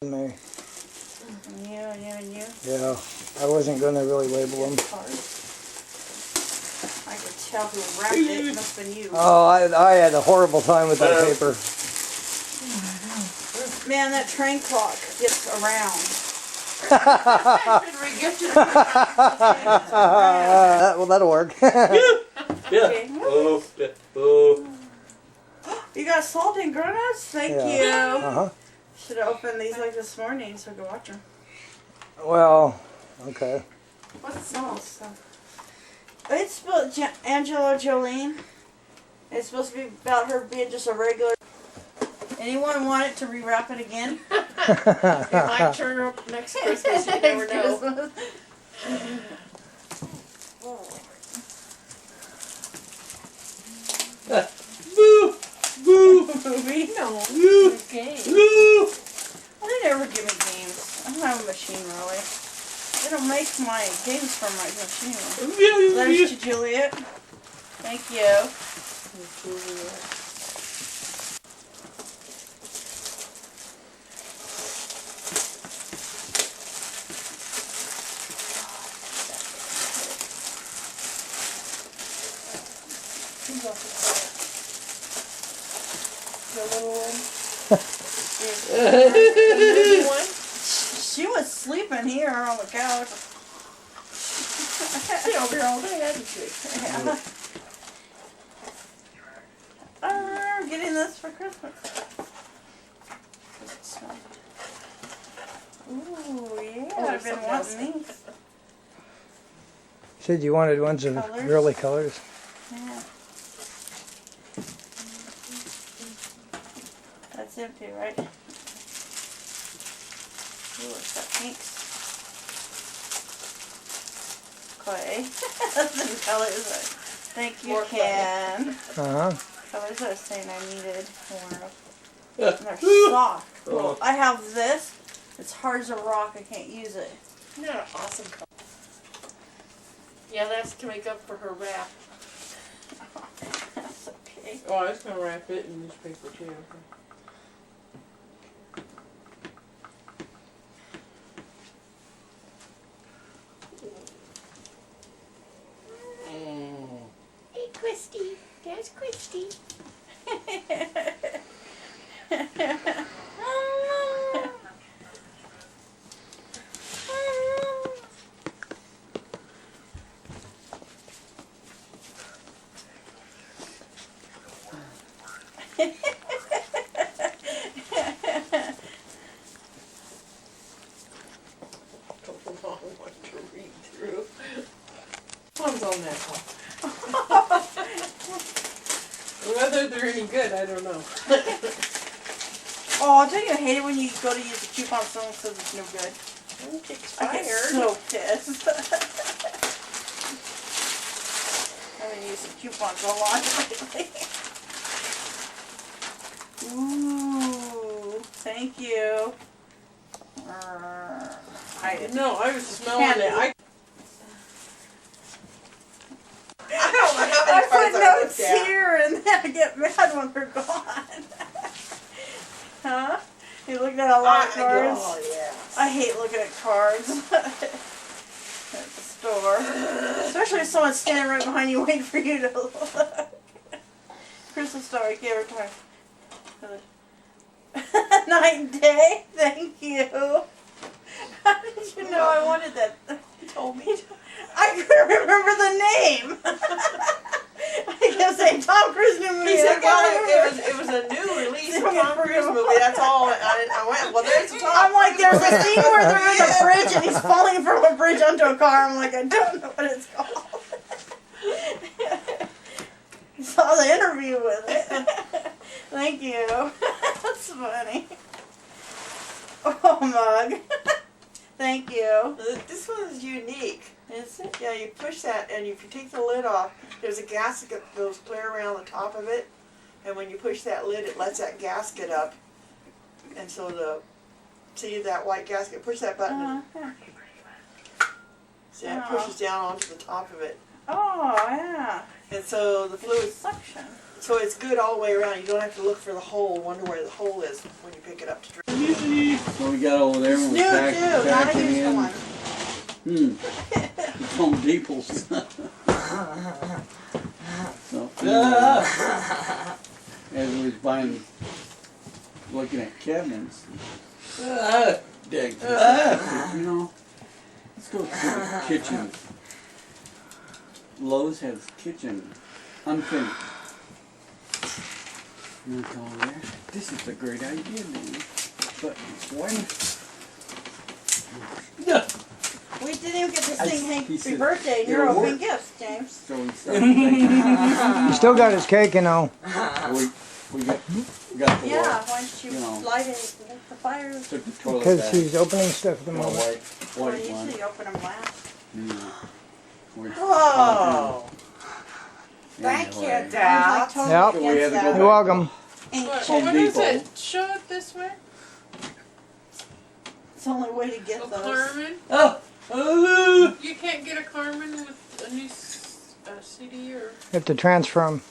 Me. And you. Yeah, I wasn't going to really label them. I could tell who wrapped it. It must have been you. Oh, I had a horrible time with that paper. Man, that train clock gets around. Well, that'll work. Okay. Oh. You got salt and granules? Thank you. Uh-huh. Should have opened these like this morning so I could watch them. Well, okay. What's this? It's about Angela Jolene. It's supposed to be about her being just a regular. Anyone want it to rewrap it again? It might turn up next Christmas, you never know. Boo! Boo! Movie? No. Okay. Boo! Well, they never give me games. I don't have a machine really. They don't make my games from my machine. Letters to Juliet. Thank you. The little one. The one? She was sleeping here on the couch. She over here all day, hadn't she? Yeah. I'm getting this for Christmas. Ooh, yeah, I've been wanting these. Said you wanted ones of Colors? really colors. Yeah. That's empty, right? Ooh, it's got pinks. Clay. That's the colors. Thank you, More clay. Ken. Uh-huh. Colors I was saying I needed more of. And they're soft. Cool. I have this. It's hard as a rock. I can't use it. Isn't that an awesome color? Yeah, that's to make up for her wrap. That's okay. Oh, I was going to wrap it in newspaper too. Hey, Christy. There's Christy. One to read through. One's on that one. Whether they're any good, I don't know. Oh, don't you hate it when you go to use a coupon someone says it's no good? I get so pissed. I've been using coupons a lot lately. Ooh, thank you. I was smelling Candy. it. I don't know how I many cards put I notes looked at. here and then I get mad when they're gone. Huh? You looked at a lot of cards? Oh, yeah. I hate looking at cards at the store. Especially if someone's standing right behind you waiting for you to look. Christmas story, every time. Night and day, thank you. How did you know I wanted that? You told me. I couldn't remember the name. I kept saying Tom Cruise new movie. He said, I well, can't remember. it was a new release Tom Cruise movie. That's all. I went, well, there's a Tom I'm like, Cruise there's a movie. scene where they're in a bridge and he's falling from a bridge onto a car. I'm like, I don't know what it's called. Saw the interview with it. Thank you. That's funny. Oh, mug. Thank you. This one is unique. Is it? Yeah, you push that, and if you take the lid off, there's a gasket that goes clear around the top of it. And when you push that lid, it lets that gasket up. And so see that white gasket, push that button, and see it pushes down onto the top of it. Oh, yeah. And so the fluid, Suction. so it's good all the way around. You don't have to look for the hole, wonder where the hole is when you pick it up to drink. So we got over there and New we too, packed, not a packing used in. one. It's Home Depot's. So, as we was buying, looking at cabinets, Dick, you know, let's go to the kitchen. Lowe's has kitchen unfinished. And I told her, this is a great idea, man. But why? We didn't even get to I- sing he Happy said, Birthday, and "It'll you're opening work." gifts, James. So we started thinking, You still got his cake, you know. we got the Yeah, water. why don't you You know. light it with the fire? Took the toilet Because back. he's opening stuff at the Got a moment. white Well, one. usually open them last. Yeah. We're Oh, thank you, Anyway. I Dad. was like totally Yep. So we had against to go that. You're welcome. Ain't What, Home what is Depot. it? Show it this way. It's the only way to get A those. Carmen. Oh, oh. You can't get a Carmen with a new CD or. You have to transfer him.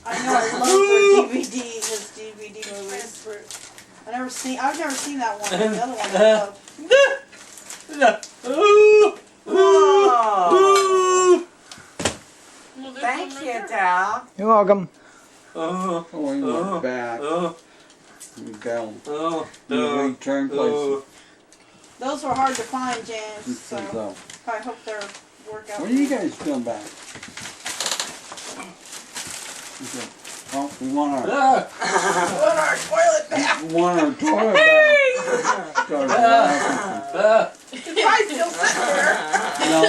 I know, I love their DVD, his DVD movies. I've never seen that one, the other one I love. Oh, Oh. Well, there's thank one right you, there. Dad. You're welcome. Oh, Oh, we went back. We fell. oh, We returned places. Those were hard to find, James, so So, I hope they're work out. when are you guys going back? We said, oh, we want our toilet back. Started laughing. I still sit there. No,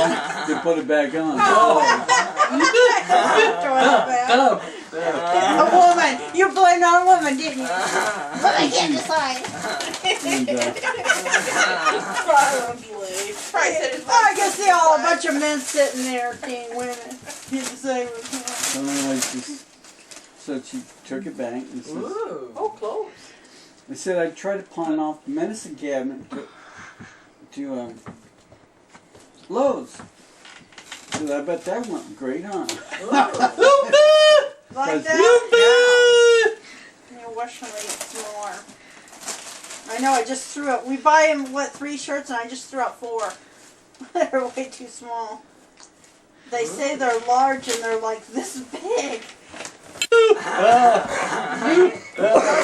they put it back on. A woman! You blamed on a woman, didn't you? But I can't decide. And, I can see all a bunch of men sitting there, king women. He's the same as so anyway, so she took it back and says, Oh, close. I said I'd try to pawn off the medicine cabinet to Lowe's. I said, I bet that went great, huh? like that. Yeah, wash them some more. I know, I just threw out. We buy him, 3 shirts, and I just threw out 4. They're way too small. They say they're large, and they're like this big.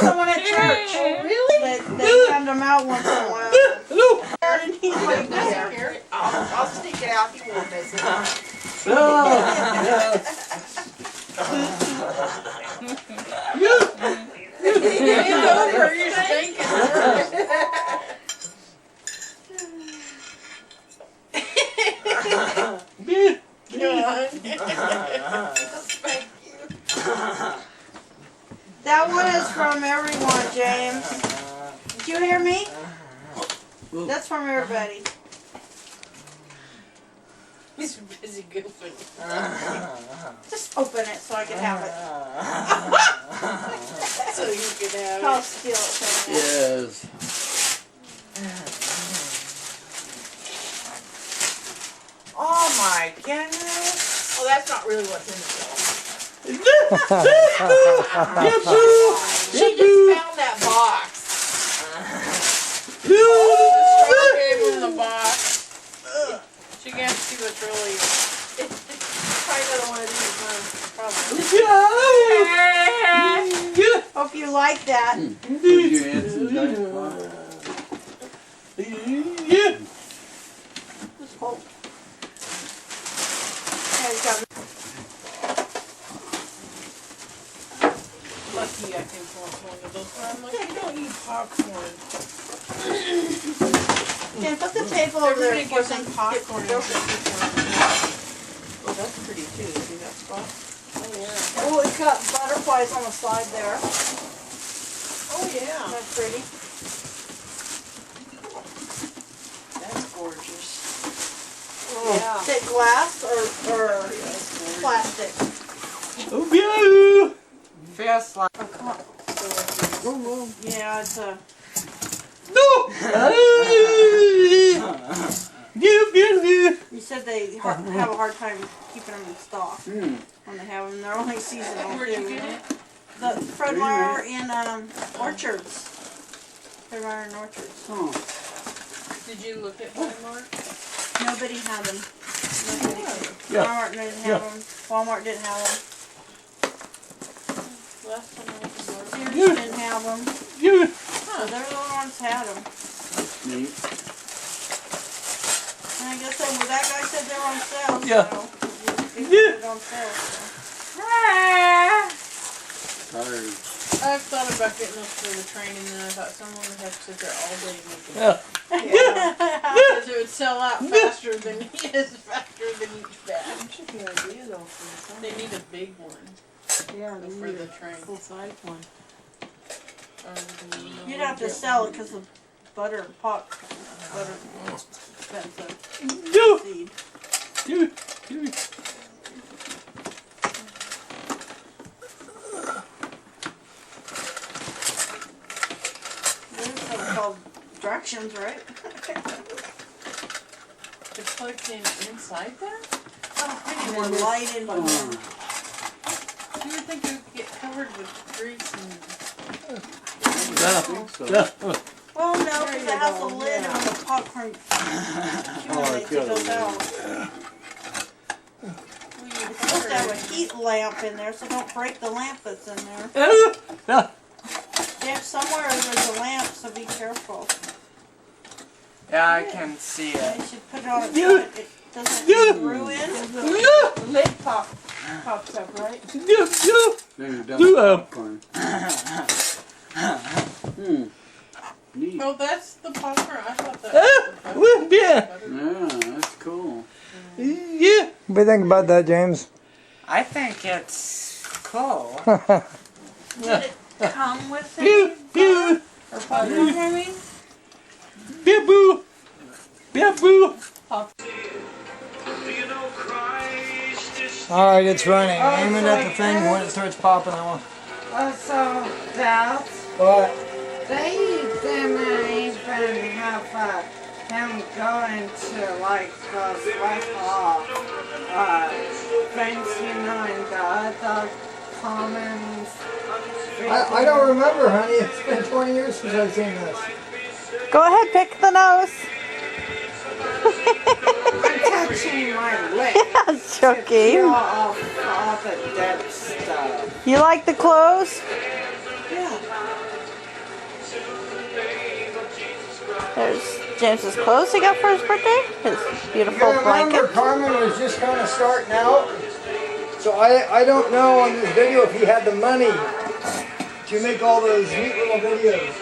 Someone at church. Really? They hand them out once in a while. And he's like, Here, I'll sneak it out. He won't miss it. It's over. You're stinking. that one is from everyone, James. Did you hear me? That's from everybody. He's busy goofing. Just open it so I can have it. So you can have I'll it. steal it from you. Yes. Oh my goodness. Oh, that's not really what's in the bill. She just found that box. She gave him the box. She can't see what's really. Probably another one of these, huh? Probably. Hope you like that. Did you add some Diet Coke? Just hold. There you go. Lucky I can force one of those. I'm like, you don't eat popcorn. Jen, put the table over there Everybody for gets some popcorn. Get- Oh, that's pretty too. See that spot? Oh, it's got butterflies on the side there. Oh yeah. That's pretty. That's gorgeous. Yeah. Is it glass or plastic? Fast like. Yeah, it's a. You said they have a hard time keeping them in stock Hmm. when they have them. They're only seasonal. Where'd you get it? The Fred Meyer in Orchards. Fred Meyer in Orchards. Oh. Did you look at Walmart? Nobody had them. Nobody. Yeah. Walmart didn't have them. Walmart didn't have them. Last time I went to Walmart. Sears didn't have them. So they're the only ones that had them. Neat. And I guess that guy said they were on sale. Yeah. So they put it on sale. So. Tired. I've thought about getting us for the training, and I thought someone would have to sit there all day making it. Yeah. Because it would sell out faster than each batch. Should be an idea though for They need a big one the Yeah, for the train. full size one. You'd have to sell it because the butter and pot butter is expensive. Seed. There's something called directions, right? It's plugged in inside there? And then light in Oh. here. You would think it would get covered with grease and... I think so. Well, no, because it has a lid and when the popcorn accumulates, it goes out. It's supposed to have a heat lamp in there, so don't break the lamp that's in there. Yeah, somewhere there's a lamp, so be careful. Yeah, I can see You it. should put it on its foot. It doesn't ruin. The lid pops up, right? Then you're done with popcorn. Neat. Oh, that's the popcorn. I thought that was the butter. Yeah, that's cool. What do you think about that, James? I think it's cool. Did it come with any butter or popcorn, I mean? Alright, it's running. Aim it at the thing when it starts popping. I want. Also, Dad, What? they didn't even have him going to like those Whitehall things, you know, in the other commons. I don't remember, honey. It's been 20 years since I've seen this. Go ahead, pick the nose. I'm touching my lips. I'm to joking. peel off all the dead stuff. You like the clothes? Yeah. There's James's clothes he got for his birthday. His You beautiful gotta remember, blanket. Carmen was just kind of starting out. So I don't know on this video if he had the money to make all those neat little videos.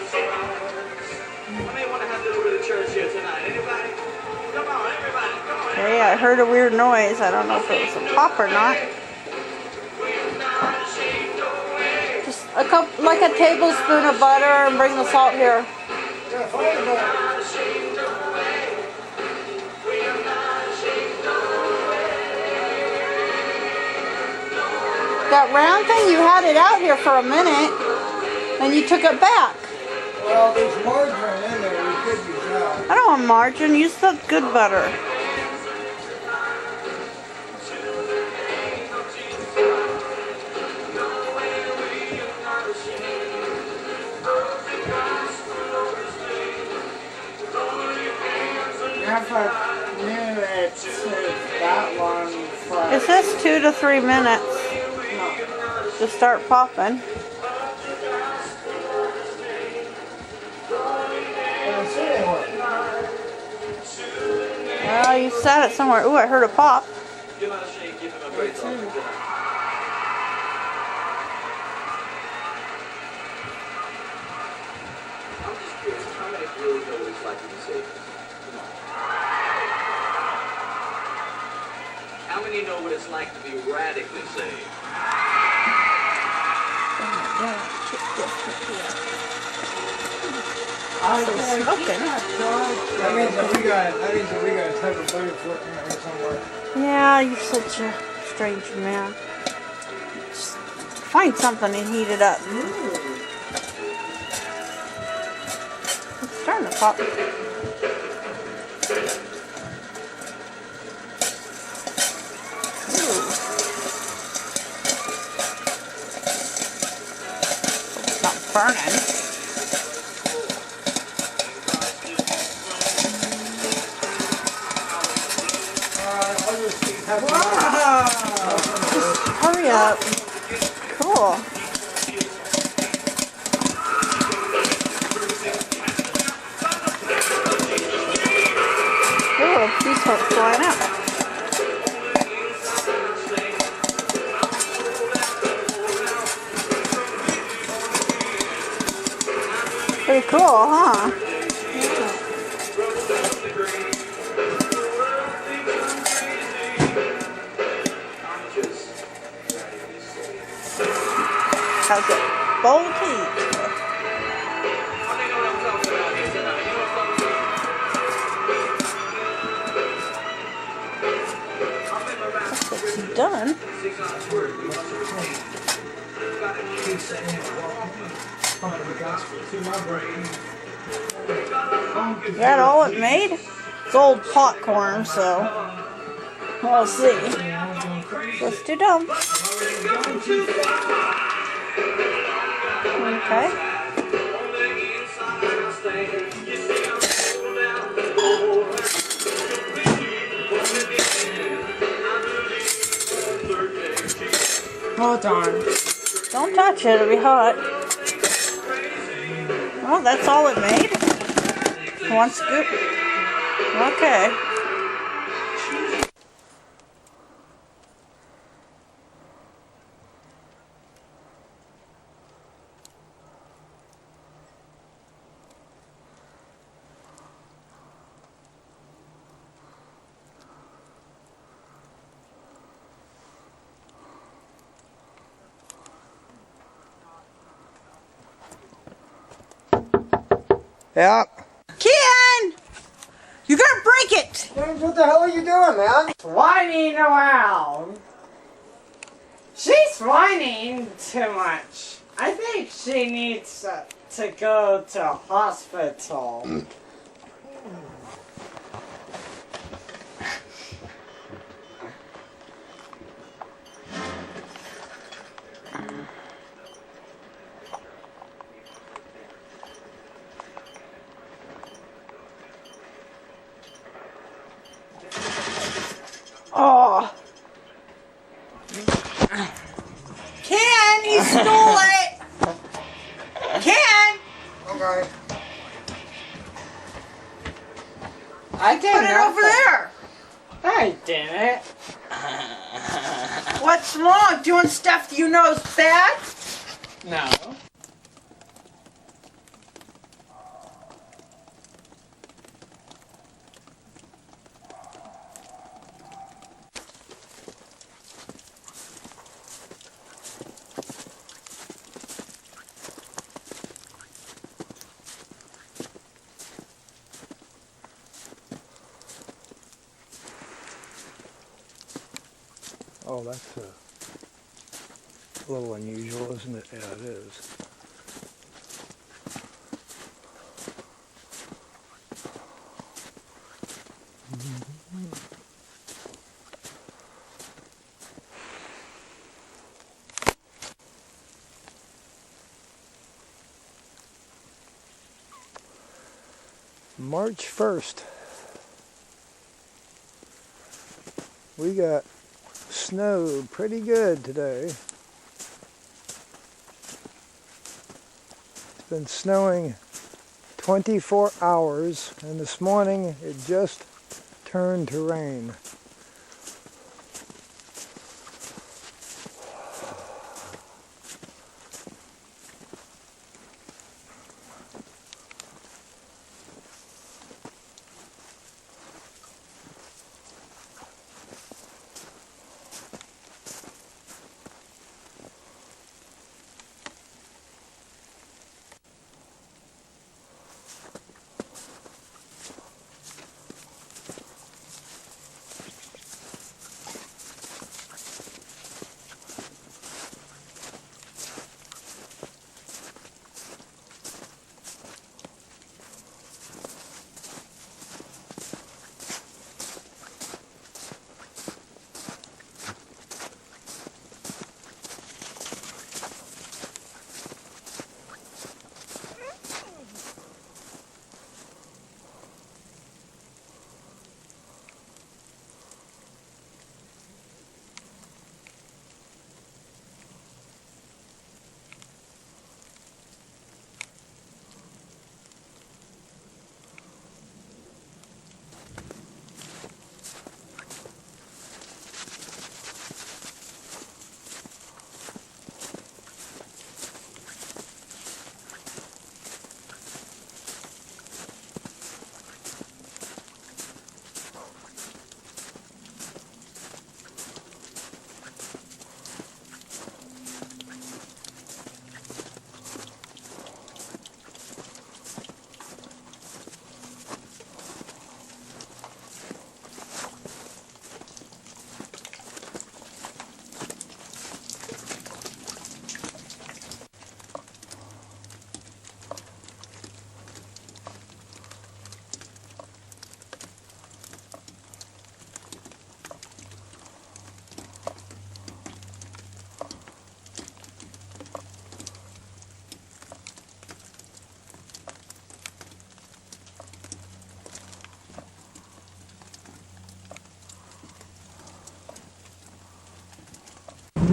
Okay, I heard a weird noise. I don't know if it was a pop or not. Just a cup, like a tablespoon of butter, and bring the salt here. Yeah, fine, but- That round thing, you had it out here for a minute, and you took it back. Well, there's margarine in there. We could use that. I don't want margarine. Use the good butter. Never knew it took that long for. It says 2 to 3 minutes to start popping. I don't see it anywhere. Well, you set it somewhere. Ooh, I heard a pop. How many know what it's like to be radically saved? Okay. That means that we got a type of butter floating in here somewhere. Yeah, you're such a strange man. Just find something and heat it up. It's starting to pop. not burning. Hurry up. Cool. Oh, he starts flying out. Pretty cool, huh? How's it? Bowl tea. It's done. Is that all it made? It's old popcorn, so we'll see. Let's do dumb. Okay. Oh darn. Don't touch it, it'll be hot. Well, that's all it made? One scoop? Okay. Yeah. Ken! You're gonna break it! What the hell are you doing, man? Whining around. She's whining too much. I think she needs to go to hospital. Oh. Ken, you stole it! Ken! Okay. I didn't Put it over there! I didn't. What's wrong? Doing stuff you know is bad? No. Oh, that's a little unusual, isn't it? Yeah, it is. March 1st. We got snow pretty good today. It's been snowing 24 hours, and this morning it just turned to rain.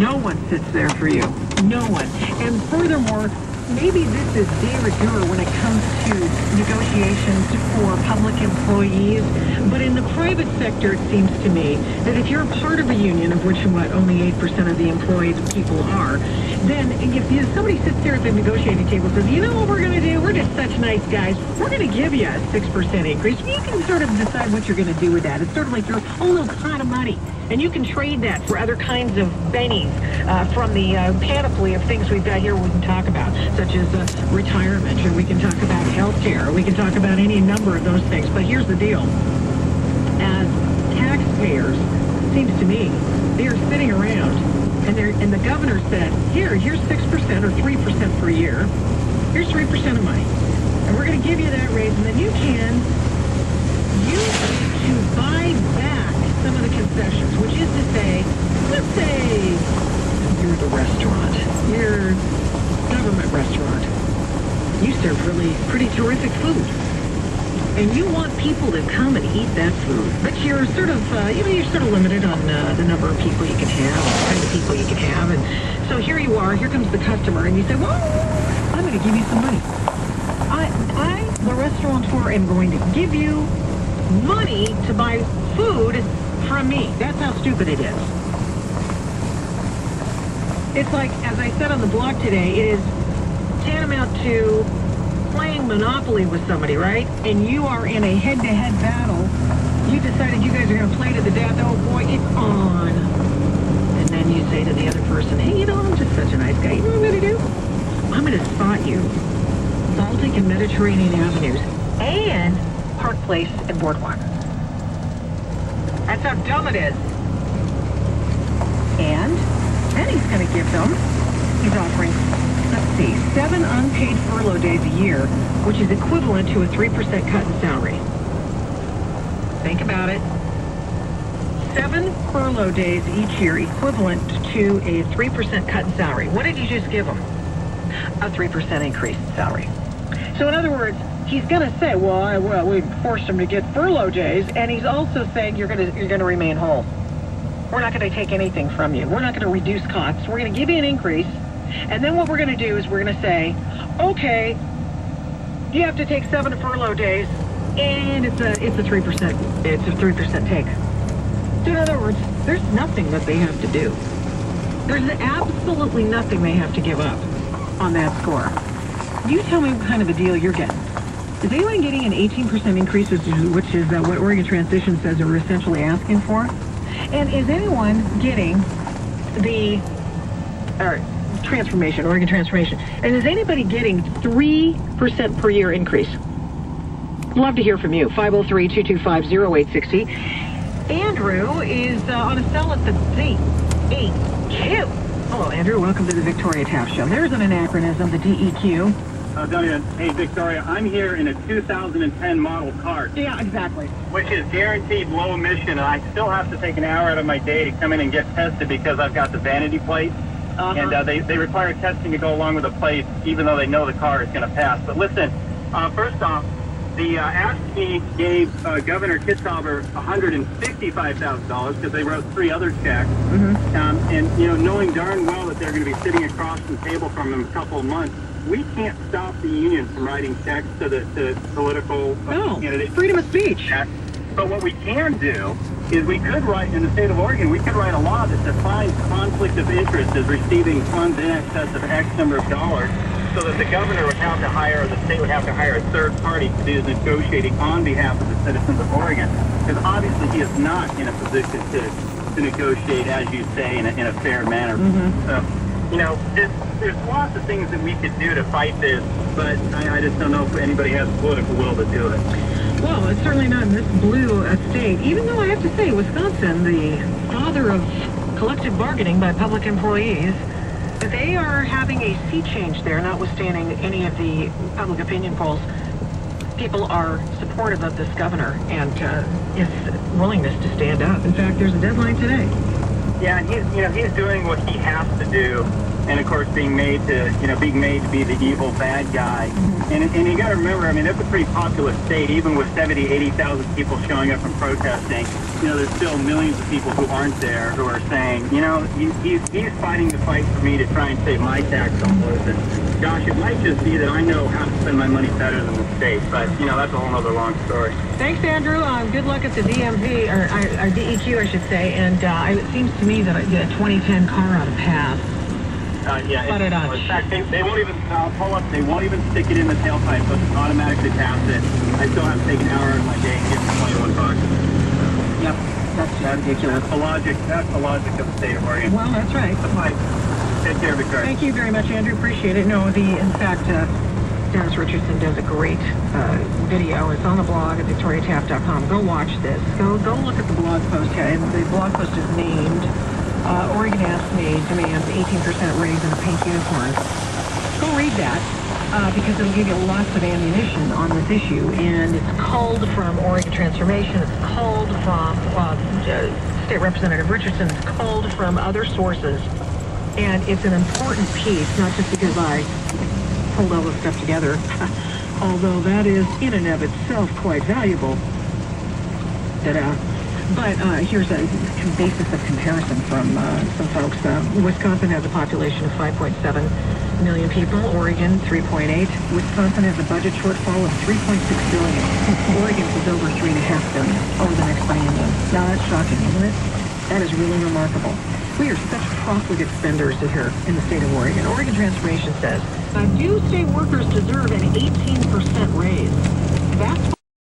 No one sits there for you. No one. And furthermore, maybe this is de rigueur when it comes to negotiations for public employees, but in the private sector, it seems to me that if you're a part of a union, of which, only 8% of the employed people are, then if somebody sits there at the negotiating table and says, you know what we're going to do? We're just such nice guys. We're going to give you a 6% increase. You can sort of decide what you're going to do with that. It's sort of like your own little pot of money. And you can trade that for other kinds of bennies from the panoply of things we've got here we can talk about, such as retirement, or we can talk about health care, or we can talk about any number of those things. But here's the deal. As taxpayers, it seems to me, they are sitting around, and the governor said, here's 6% or 3% per year. Here's 3% of money. And we're going to give you that raise, and then you can use it to buy back some of the concessions, which is to say, let's say you're the restaurant, you're government restaurant. You serve really pretty terrific food. And you want people to come and eat that food. But you're sort of, you're sort of limited on the number of people you can have, the kind of people you can have. And so here you are, here comes the customer, and you say, well, I'm going to give you some money. I, the restaurateur, am going to give you money to buy food from me. That's how stupid it is. It's like, as I said on the blog today, it is tantamount to playing Monopoly with somebody, right? And you are in a head-to-head battle. You decided you guys are going to play to the death. Oh boy, it's on. And then you say to the other person, hey, I'm just such a nice guy. You know what I'm going to do? I'm going to spot you Baltic and Mediterranean avenues and Park Place and Boardwalk. That's how dumb it is. And then he's going to give them, he's offering, let's see, 7 unpaid furlough days a year, which is equivalent to a 3% cut in salary. Think about it. 7 furlough days each year equivalent to a 3% cut in salary. What did you just give them? A 3% increase in salary. So in other words, he's going to say, well, we forced him to get furlough days, and he's also saying you're going to remain whole. We're not going to take anything from you. We're not going to reduce costs. We're going to give you an increase, and then what we're going to do is we're going to say, okay, you have to take 7 furlough days, and it's a 3% take. So in other words, there's nothing that they have to do. There's absolutely nothing they have to give up on that score. You tell me what kind of a deal you're getting. Is anyone getting an 18% increase, which is what Oregon Transition says they're essentially asking for? And is anyone getting the transformation, Oregon Transformation? And is anybody getting 3% per year increase? Love to hear from you. 503-225-0860. Andrew is on a cell at the DEQ. Hello, Andrew. Welcome to the Victoria Taft Show. There's an anachronism, the DEQ. Hey, Victoria, I'm here in a 2010 model car. Yeah, exactly. Which is guaranteed low emission, and I still have to take an hour out of my day to come in and get tested because I've got the vanity plate. And they require testing to go along with the plate, even though they know the car is going to pass. But listen, first off, the AFSCME gave Governor Kitzhaber $165,000 because they wrote 3 other checks. And, knowing darn well that they're going to be sitting across the table from them a couple of months, we can't stop the union from writing checks to the political candidates. Freedom of speech. But what we can do is we could write, in the state of Oregon, we could write a law that defines conflict of interest as receiving funds in excess of X number of dollars, so that the governor would have to hire, or the state would have to hire a third party to do the negotiating on behalf of the citizens of Oregon. Because obviously he is not in a position to negotiate, as you say, in a fair manner. So, there's lots of things that we could do to fight this, but I just don't know if anybody has the political will to do it. Well, it's certainly not in this blue state, even though I have to say, Wisconsin, the father of collective bargaining by public employees, they are having a sea change there, notwithstanding any of the public opinion polls. People are supportive of this governor and his willingness to stand up. In fact, there's a deadline today. Yeah, and he's doing what he has to do. and of course being made to be the evil bad guy. And you got to remember, I mean, that's a pretty populous state. Even with 70, 80,000 people showing up and protesting, there's still millions of people who aren't there who are saying, he's fighting the fight for me to try and save my tax dollars. And gosh, it might just be that I know how to spend my money better than the state, but that's a whole other long story. Thanks, Andrew. Good luck at the DMV, or DEQ, I should say. And it seems to me that a 2010 car ought to pass. In fact, they won't even pull up. They won't even stick it in the tailpipe. They'll just automatically pass it. I still have to take an hour out of my day and give them $21. Yep, that's ridiculous. That's the logic of the state of Oregon. Well, that's right. Take care, Victoria. Thank you very much, Andrew. Appreciate it. In fact, Dennis Richardson does a great video. It's on the blog at victoriataft.com. Go watch this. Go look at the blog post. And the blog post is named Oregon Ass Maid demands 18% raise in a pink unicorn. Go read that because it'll give you lots of ammunition on this issue. And it's culled from Oregon Transformation. It's culled from State Representative Richardson. It's culled from other sources. And it's an important piece, not just because I pulled all this stuff together, although that is in and of itself quite valuable. But here's a basis of comparison from some folks. Wisconsin has a population of 5.7 million people. Oregon, 3.8. Wisconsin has a budget shortfall of $3.6 billion. Oregon is over $3.5 billion over the next biennium. Now that's shocking, isn't it? That is really remarkable. We are such profligate spenders here in the state of Oregon. Oregon Transformation says, do state workers deserve an 18%